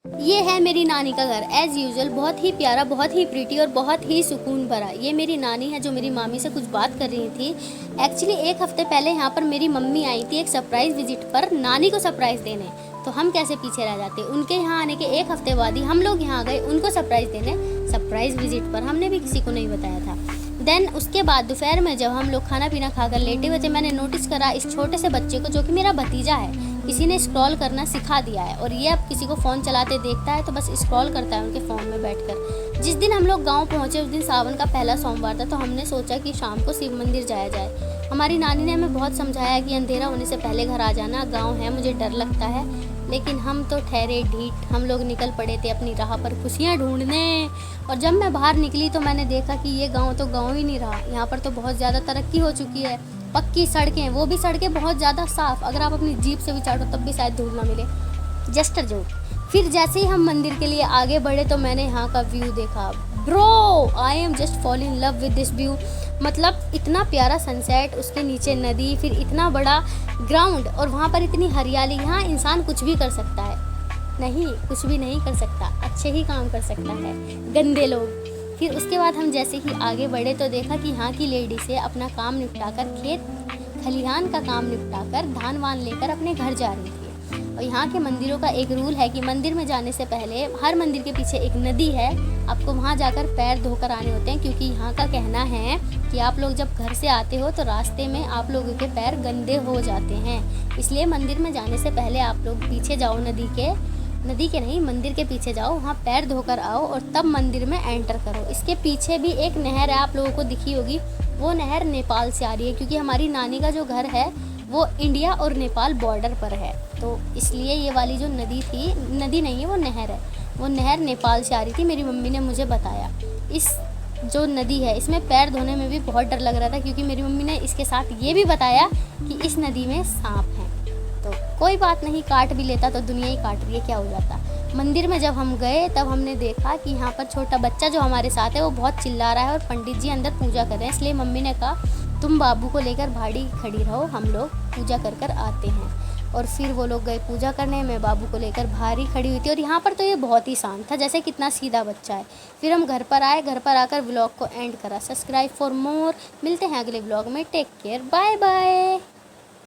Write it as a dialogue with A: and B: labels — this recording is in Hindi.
A: ये है मेरी नानी का घर। एज़ यूजुअल बहुत ही प्यारा, बहुत ही प्रीटी और बहुत ही सुकून भरा। ये मेरी नानी है जो मेरी मामी से कुछ बात कर रही थी। एक्चुअली एक हफ्ते पहले यहाँ पर मेरी मम्मी आई थी एक सरप्राइज़ विजिट पर नानी को सरप्राइज़ देने। तो हम कैसे पीछे रह जाते। उनके यहाँ आने के एक हफ्ते बाद ही हम लोग यहाँ गए उनको सरप्राइज़ देने। सरप्राइज़ विजिट पर हमने भी किसी को नहीं बताया था। देन उसके बाद दोपहर में जब हम लोग खाना पीना खाकर लेटे हुए थे, मैंने नोटिस करा इस छोटे से बच्चे को, जो कि मेरा भतीजा है। किसी ने स्क्रॉल करना सिखा दिया है और ये अब किसी को फ़ोन चलाते देखता है तो बस स्क्रॉल करता है उनके फ़ोन में बैठकर। जिस दिन हम लोग गांव पहुंचे उस दिन सावन का पहला सोमवार था, तो हमने सोचा कि शाम को शिव मंदिर जाया जाए। हमारी नानी ने हमें बहुत समझाया कि अंधेरा होने से पहले घर आ जाना, गाँव है मुझे डर लगता है। लेकिन हम तो ठहरे ढीठ। हम लोग निकल पड़े थे अपनी राह पर खुशियाँ ढूंढने। और जब मैं बाहर निकली तो मैंने देखा कि ये गांव तो गांव ही नहीं रहा। यहाँ पर तो बहुत ज़्यादा तरक्की हो चुकी है। पक्की सड़कें, वो भी सड़कें बहुत ज़्यादा साफ़, अगर आप अपनी जीप से भी चाटो तब भी शायद धूल ना मिले। Just a joke. फिर जैसे ही हम मंदिर के लिए आगे बढ़े तो मैंने यहाँ का व्यू देखा। Bro, I am just fall in love with this view. मतलब इतना प्यारा सनसेट, उसके नीचे नदी, फिर इतना बड़ा ग्राउंड और वहाँ पर इतनी हरियाली। यहाँ इंसान कुछ भी कर सकता है। नहीं, कुछ भी नहीं कर सकता, अच्छे ही काम कर सकता है, गंदे लोग। फिर उसके बाद हम जैसे ही आगे बढ़े तो देखा कि यहाँ की लेडी से अपना काम निपटाकर, खेत खलिहान का काम निपटाकर, धान वान लेकर अपने घर जा रही थी। और यहाँ के मंदिरों का एक रूल है कि मंदिर में जाने से पहले हर मंदिर के पीछे एक नदी है, आपको वहाँ जाकर पैर धोकर आने होते हैं। क्योंकि यहाँ का कहना है कि आप लोग जब घर से आते हो तो रास्ते में आप लोगों के पैर गंदे हो जाते हैं। इसलिए मंदिर में जाने से पहले आप लोग पीछे जाओ, नदी के नहीं, मंदिर के पीछे जाओ, वहाँ पैर धोकर आओ और तब मंदिर में एंटर करो। इसके पीछे भी एक नहर है, आप लोगों को दिखी होगी। वो नहर नेपाल से आ रही है, क्योंकि हमारी नानी का जो घर है वो इंडिया और नेपाल बॉर्डर पर है। तो इसलिए ये वाली जो नदी थी, नदी नहीं है वो नहर है, वो नहर नेपाल से आ रही थी। मेरी मम्मी ने मुझे बताया। इस जो नदी है इसमें पैर धोने में भी बहुत डर लग रहा था, क्योंकि मेरी मम्मी ने इसके साथ ये भी बताया कि इस नदी में सांप हैं। तो कोई बात नहीं, काट भी लेता तो दुनिया ही काट रही है, क्या हो जाता। मंदिर में जब हम गए तब हमने देखा कि यहाँ पर छोटा बच्चा जो हमारे साथ है वो बहुत चिल्ला रहा है और पंडित जी अंदर पूजा कर रहे हैं। इसलिए मम्मी ने कहा तुम बाबू को लेकर भाड़ी खड़ी रहो, हम लोग पूजा कर कर आते हैं। और फिर वो लोग गए पूजा करने में, बाबू को लेकर भारी खड़ी हुई थी। और यहाँ पर तो ये बहुत ही शांत था, जैसे कितना सीधा बच्चा है। फिर हम घर पर आए, घर पर आकर व्लॉग को एंड करा। Subscribe for more. मिलते हैं अगले व्लॉग में। Take care, bye bye.